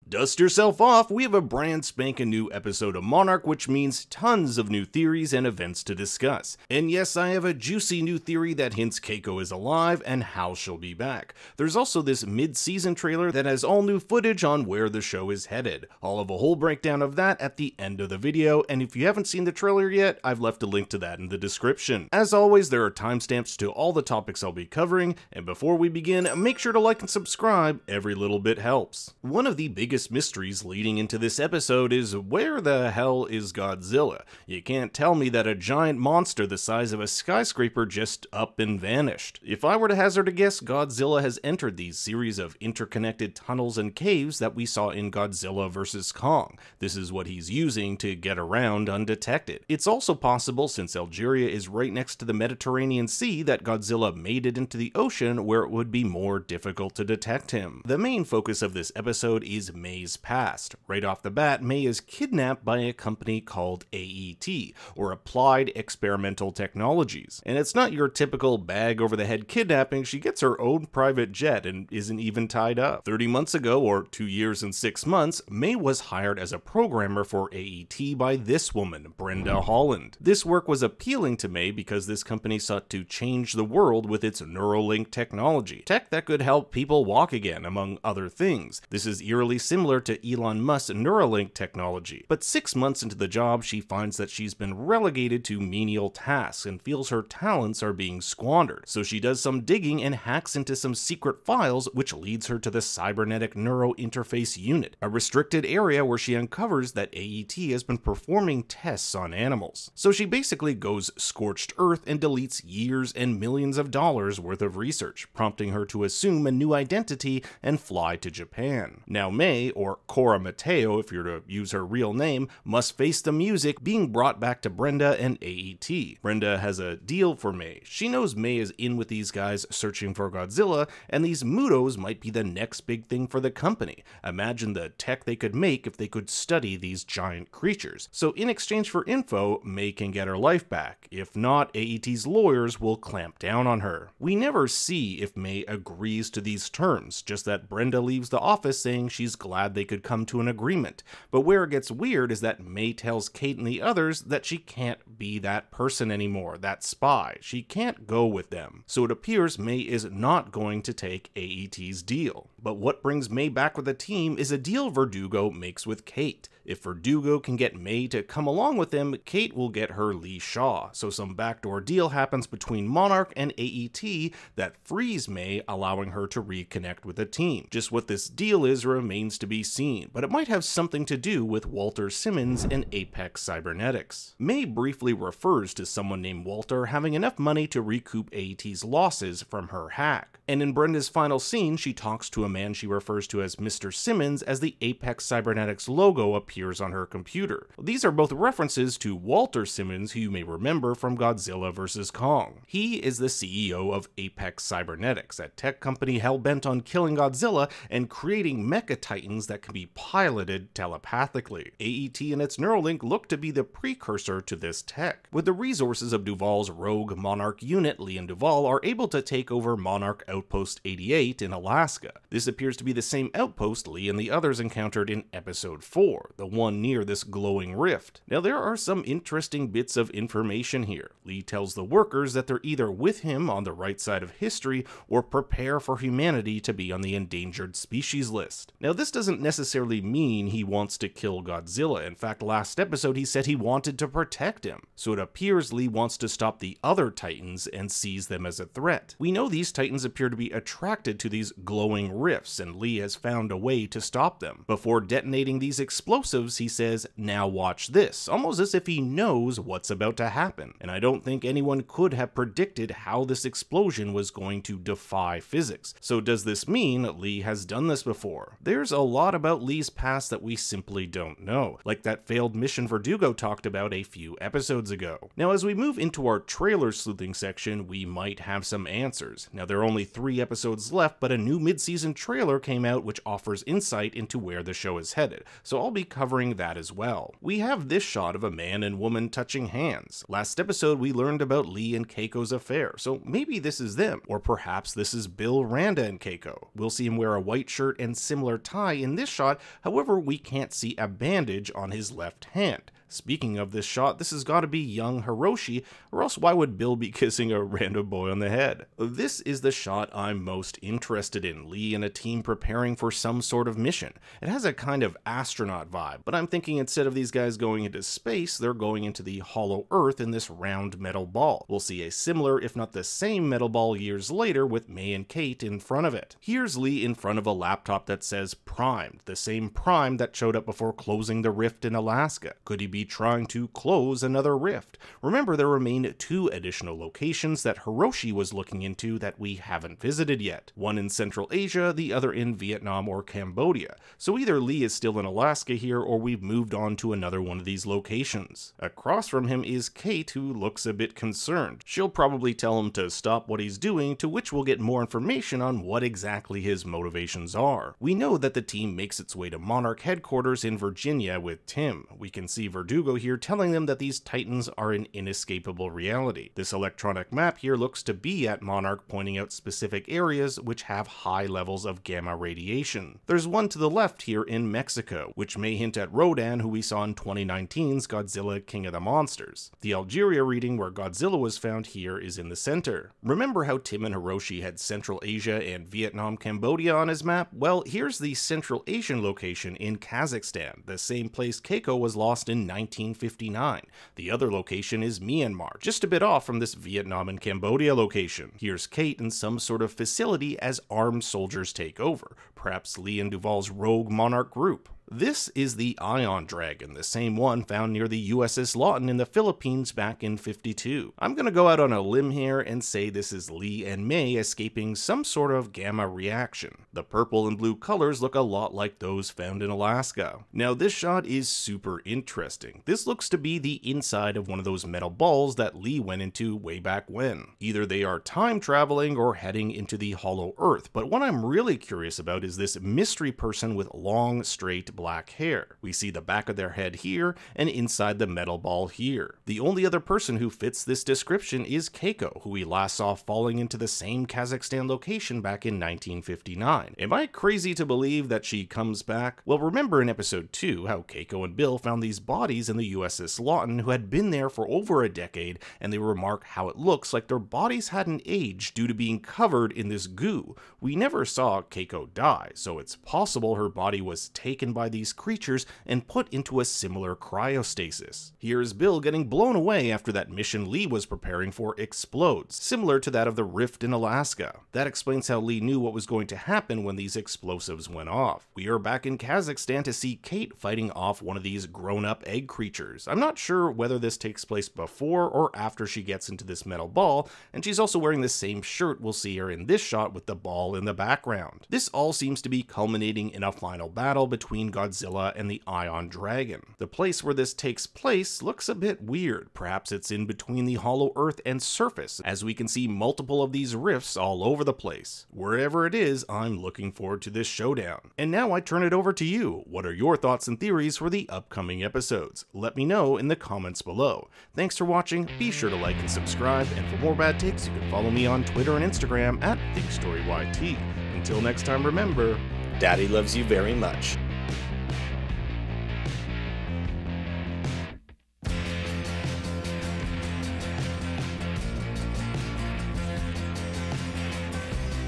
Dust yourself off, we have a brand spanking new episode of Monarch, which means tons of new theories and events to discuss. And yes, I have a juicy new theory that hints Keiko is alive and how she'll be back. There's also this mid-season trailer that has all new footage on where the show is headed. I'll have a whole breakdown of that at the end of the video, and if you haven't seen the trailer yet, I've left a link to that in the description. As always, there are timestamps to all the topics I'll be covering, and before we begin, make sure to like and subscribe, every little bit helps. One of the biggest mysteries leading into this episode is where the hell is Godzilla? You can't tell me that a giant monster the size of a skyscraper just up and vanished. If I were to hazard a guess, Godzilla has entered these series of interconnected tunnels and caves that we saw in Godzilla vs. Kong. This is what he's using to get around undetected. It's also possible, since Algeria is right next to the Mediterranean Sea, that Godzilla made it into the ocean where it would be more difficult to detect him. The main focus of this episode is May's past. Right off the bat, May is kidnapped by a company called AET, or Applied Experimental Technologies. And it's not your typical bag-over-the-head kidnapping. She gets her own private jet and isn't even tied up. 30 months ago, or 2 years and 6 months, May was hired as a programmer for AET by this woman, Brenda Holland. This work was appealing to May because this company sought to change the world with its Neuralink technology, tech that could help people walk again, among other things. This is eerily similar to Elon Musk's Neuralink technology. But 6 months into the job, she finds that she's been relegated to menial tasks and feels her talents are being squandered. So she does some digging and hacks into some secret files, which leads her to the Cybernetic Neuro Interface Unit, a restricted area where she uncovers that AET has been performing tests on animals. So she basically goes scorched earth and deletes years and millions of dollars worth of research, prompting her to assume a new identity and fly to Japan. Now May, or Cora Mateo if you're to use her real name, must face the music being brought back to Brenda and AET. Brenda has a deal for May. She knows May is in with these guys searching for Godzilla, and these Mutos might be the next big thing for the company. Imagine the tech they could make if they could study these giant creatures. So in exchange for info, May can get her life back. If not, AET's lawyers will clamp down on her. We never see if May agrees to these terms, just that Brenda leaves the office saying she's glad they could come to an agreement. But where it gets weird is that May tells Kate and the others that she can't be that person anymore, that spy. She can't go with them. So it appears May is not going to take AET's deal. But what brings May back with the team is a deal Verdugo makes with Kate. If Verdugo can get May to come along with him, Kate will get her Lee Shaw. So some backdoor deal happens between Monarch and AET that frees May, allowing her to reconnect with the team. Just what this deal is remains to be seen, but it might have something to do with Walter Simmons and Apex Cybernetics. May briefly refers to someone named Walter having enough money to recoup AET's losses from her hack. And in Brenda's final scene, she talks to a man she refers to as Mr. Simmons as the Apex Cybernetics logo appears on her computer. These are both references to Walter Simmons, who you may remember from Godzilla vs. Kong. He is the CEO of Apex Cybernetics, a tech company hell-bent on killing Godzilla and creating mecha titans that can be piloted telepathically. AET and its Neuralink look to be the precursor to this tech. With the resources of Duvall's rogue Monarch unit, Lee and Duvall are able to take over Monarch Outpost 88 in Alaska. This appears to be the same outpost Lee and the others encountered in episode 4, the one near this glowing rift. Now there are some interesting bits of information here. Lee tells the workers that they're either with him on the right side of history or prepare for humanity to be on the endangered species list. Now this doesn't necessarily mean he wants to kill Godzilla. In fact, last episode he said he wanted to protect him. So it appears Lee wants to stop the other titans and sees them as a threat. We know these titans appear to be attracted to these glowing rifts, and Lee has found a way to stop them. Before detonating these explosives, he says, "Now watch this," almost as if he knows what's about to happen. And I don't think anyone could have predicted how this explosion was going to defy physics. So does this mean Lee has done this before? There's a lot about Lee's past that we simply don't know, like that failed mission Verdugo talked about a few episodes ago. Now as we move into our trailer sleuthing section, we might have some answers. Now there are only 3 episodes left, but a new mid-season trailer came out which offers insight into where the show is headed, so I'll be covering that as well. We have this shot of a man and woman touching hands. Last episode we learned about Lee and Keiko's affair, so maybe this is them, or perhaps this is Bill, Randa, and Keiko. We'll see him wear a white shirt and similar tie in this shot, however we can't see a bandage on his left hand. Speaking of this shot, this has got to be young Hiroshi, or else why would Bill be kissing a random boy on the head? This is the shot I'm most interested in, Lee and a team preparing for some sort of mission. It has a kind of astronaut vibe, but I'm thinking instead of these guys going into space, they're going into the hollow earth in this round metal ball. We'll see a similar, if not the same metal ball years later with May and Kate in front of it. Here's Lee in front of a laptop that says primed, the same prime that showed up before closing the rift in Alaska. Could he be trying to close another rift? Remember, there remain 2 additional locations that Hiroshi was looking into that we haven't visited yet. One in Central Asia, the other in Vietnam or Cambodia. So either Lee is still in Alaska here, or we've moved on to another one of these locations. Across from him is Kate, who looks a bit concerned. She'll probably tell him to stop what he's doing, to which we'll get more information on what exactly his motivations are. We know that the team makes its way to Monarch headquarters in Virginia with Tim. We can see Verdugo here telling them that these Titans are an inescapable reality. This electronic map here looks to be at Monarch, pointing out specific areas which have high levels of gamma radiation. There's one to the left here in Mexico, which may hint at Rodan, who we saw in 2019's Godzilla King of the Monsters. The Algeria reading where Godzilla was found here is in the center. Remember how Tim and Hiroshi had Central Asia and Vietnam, Cambodia on his map? Well, here's the Central Asian location in Kazakhstan, the same place Keiko was lost in 1959. The other location is Myanmar, just a bit off from this Vietnam and Cambodia location. Here's Kate in some sort of facility as armed soldiers take over, perhaps Lee and Duvall's rogue Monarch group. This is the Ion Dragon, the same one found near the USS Lawton in the Philippines back in '52. I'm gonna go out on a limb here and say this is Lee and May escaping some sort of gamma reaction. The purple and blue colors look a lot like those found in Alaska. Now this shot is super interesting. This looks to be the inside of one of those metal balls that Lee went into way back when. Either they are time traveling or heading into the hollow earth, but what I'm really curious about is this mystery person with long, straight black hair. We see the back of their head here and inside the metal ball here. The only other person who fits this description is Keiko, who we last saw falling into the same Kazakhstan location back in 1959. Am I crazy to believe that she comes back? Well, remember in episode 2 how Keiko and Bill found these bodies in the USS Lawton who had been there for over a decade, and they remark how it looks like their bodies hadn't aged due to being covered in this goo. We never saw Keiko die, so it's possible her body was taken by these creatures and put into a similar cryostasis. Here's Bill getting blown away after that mission Lee was preparing for explodes, similar to that of the rift in Alaska. That explains how Lee knew what was going to happen when these explosives went off. We are back in Kazakhstan to see Kate fighting off one of these grown-up egg creatures. I'm not sure whether this takes place before or after she gets into this metal ball, and she's also wearing the same shirt we'll see her in this shot with the ball in the background. This all seems to be culminating in a final battle between Godzilla and the Ion Dragon. The place where this takes place looks a bit weird. Perhaps it's in between the hollow earth and surface, as we can see multiple of these rifts all over the place. Wherever it is, I'm looking forward to this showdown. And now I turn it over to you. What are your thoughts and theories for the upcoming episodes? Let me know in the comments below. Thanks for watching, be sure to like and subscribe, and for more bad takes you can follow me on Twitter and Instagram at ThinkStoryYT. Until next time, remember, Daddy loves you very much.